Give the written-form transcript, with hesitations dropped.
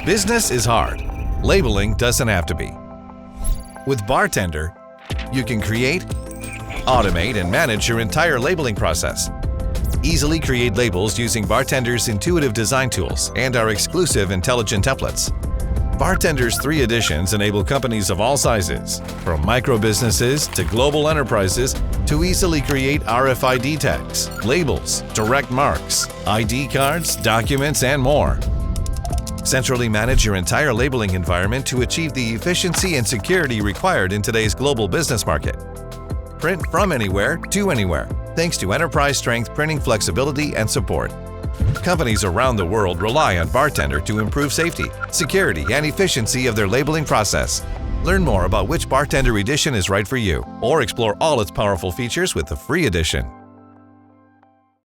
Business is hard. Labeling doesn't have to be. With BarTender, you can create, automate, and manage your entire labeling process. Easily create labels using BarTender's intuitive design tools and our exclusive intelligent templates. BarTender's 3 editions enable companies of all sizes, from micro businesses to global enterprises, to easily create RFID tags, labels, direct marks, ID cards, documents, and more. Centrally manage your entire labeling environment to achieve the efficiency and security required in today's global business market. Print from anywhere to anywhere, thanks to enterprise-strength printing flexibility and support. Companies around the world rely on BarTender to improve safety, security, and efficiency of their labeling process. Learn more about which BarTender edition is right for you, or explore all its powerful features with the free edition.